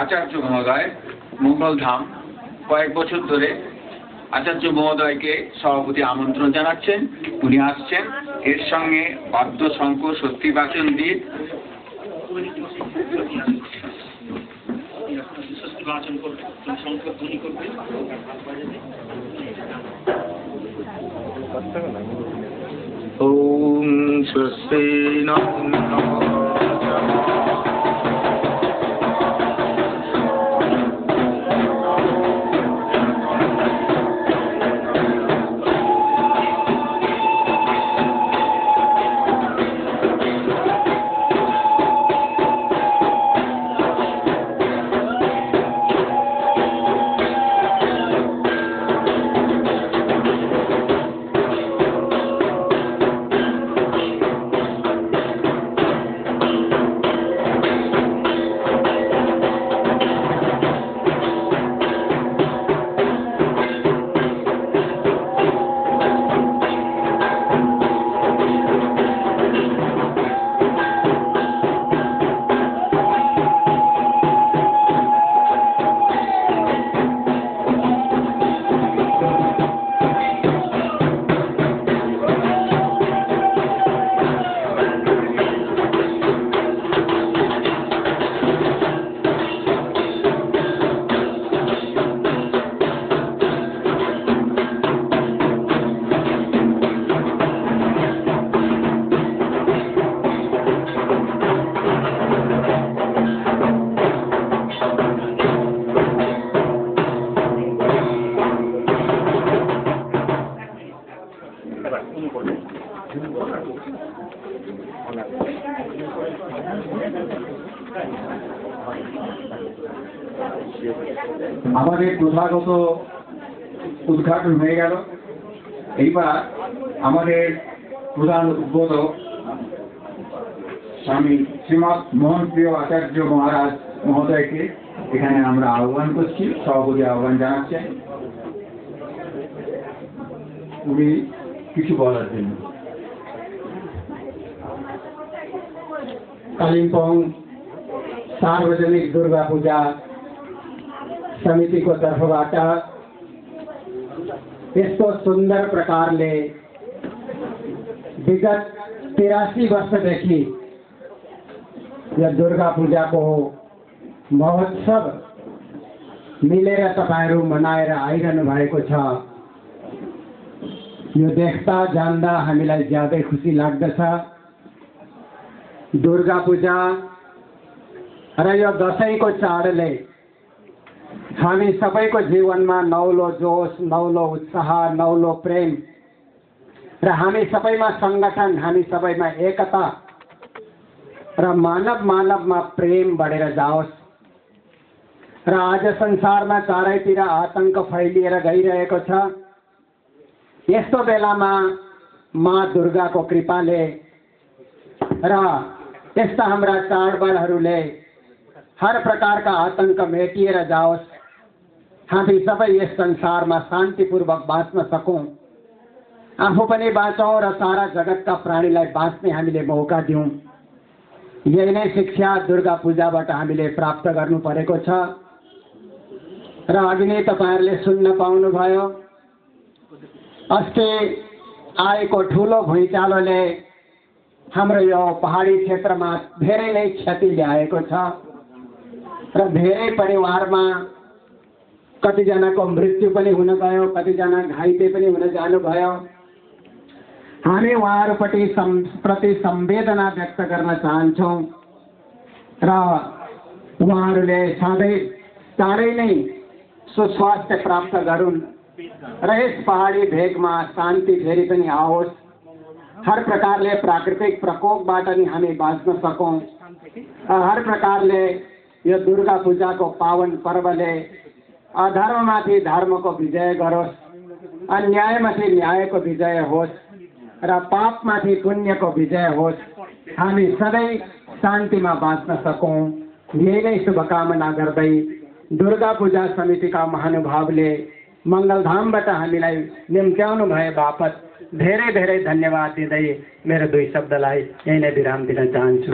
আচার্য মহোদয় মঙ্গলধাম কয়েক বছর ধরে আচার্য মহোদয়কে সভাপতি আমন্ত্রণ জানাচ্ছেন। উনি আসছেন, এর সঙ্গে বাদ্যশঙ্খ সত্যি বাচন দিয়ে ওম স্বস্তি আমাদের প্রথাগত উদ্ঘাটন হয়ে গেল। এইবার আমাদের প্রধান উদ্বোধক স্বামী শ্রীমৎ মোহনপ্রিয় আচার্য মহারাজ মহোদয়কে এখানে আমরা আহ্বান করছি, সভাপতি আহ্বান জানাচ্ছেন উনি কিছু বলার জন্য। कालिम्पोङ सार्वजनिक दुर्गा पूजा समितिको तर्फबाट यस्तो सुन्दर प्रकारले विगत 83 वर्षदेखि यो दुर्गा पूजाको महोत्सव मिलेर तपाईहरु मनाएर आइरहनु भएको छ। यो देख्दा जान्दा हामीलाई ज्यादै खुसी लाग्दछ। दुर्गा पूजा र यो दशैंको चाडले हामी सबैको जीवनमा नौलो जोश, नौलो उत्साह, नौलो प्रेम र हामी सबैमा संगठन, हामी सबैमा एकता र मानवमा प्रेम बढेर जाओस्। र आज संसारमा चारैतिर आतंक फैलिएर गइरहेको छ। यस्तो बेलामा माँ दुर्गाको कृपाले र यस्ता हाम्रा चाडबाडहरूले हर प्रकारका आतंक मेटिएर जाओस्। हामी सबै यस संसारमा शान्तिपूर्वक बाँच्न सकौं, आफू पनि बाँचौं र सारा जगतका प्राणीलाई बाँच्ने हामीले मौका दिउँ। यही नै शिक्षा दुर्गा पूजाबाट हामीले प्राप्त गर्नु परेको छ। र अघि नै तपाईहरुले सुन्न पाउनुभयो, अस्ति आएको ठूलो भुइँचालोले हाम्रो यो पहाडी क्षेत्रमा धेरै नै क्षति ल्याएको छ र धेरै परिवारमा कतिजनाको मृत्यु पनि हुन गयो, कतिजना घाइते पनि हुन जानुभयो। हामी उहाँहरुप्रति संवेदना व्यक्त गर्न चाहन्छौं र उहाँहरुले सधैँ चाँडै नै सुस्वास्थ्य प्राप्त गरून् र यस पहाडी भेगमा शान्ति फेरि पनि आओस्। हर प्रकारले प्राकृतिक प्रकोपबाट नि हामी बाँच्न सकौं। हर प्रकारले यो दुर्गा पूजाको पावन पर्वले अधर्ममाथि धर्मको विजय गरोस्, अन्यायमाथि न्यायको विजय होस् र पापमाथि पुण्यको विजय होस्। हामी सधैँ शान्तिमा बाँच्न सकौं। यही नै शुभकामना गर्दै दुर्गा पूजा समितिका महानुभावले मंगलधामबाट हामीलाई निम्त्याउनु भए बापत धेरै धेरै धन्यवाद दिँदै मेरो दुई शब्दलाई यही नै विराम दिन चाहन्छु।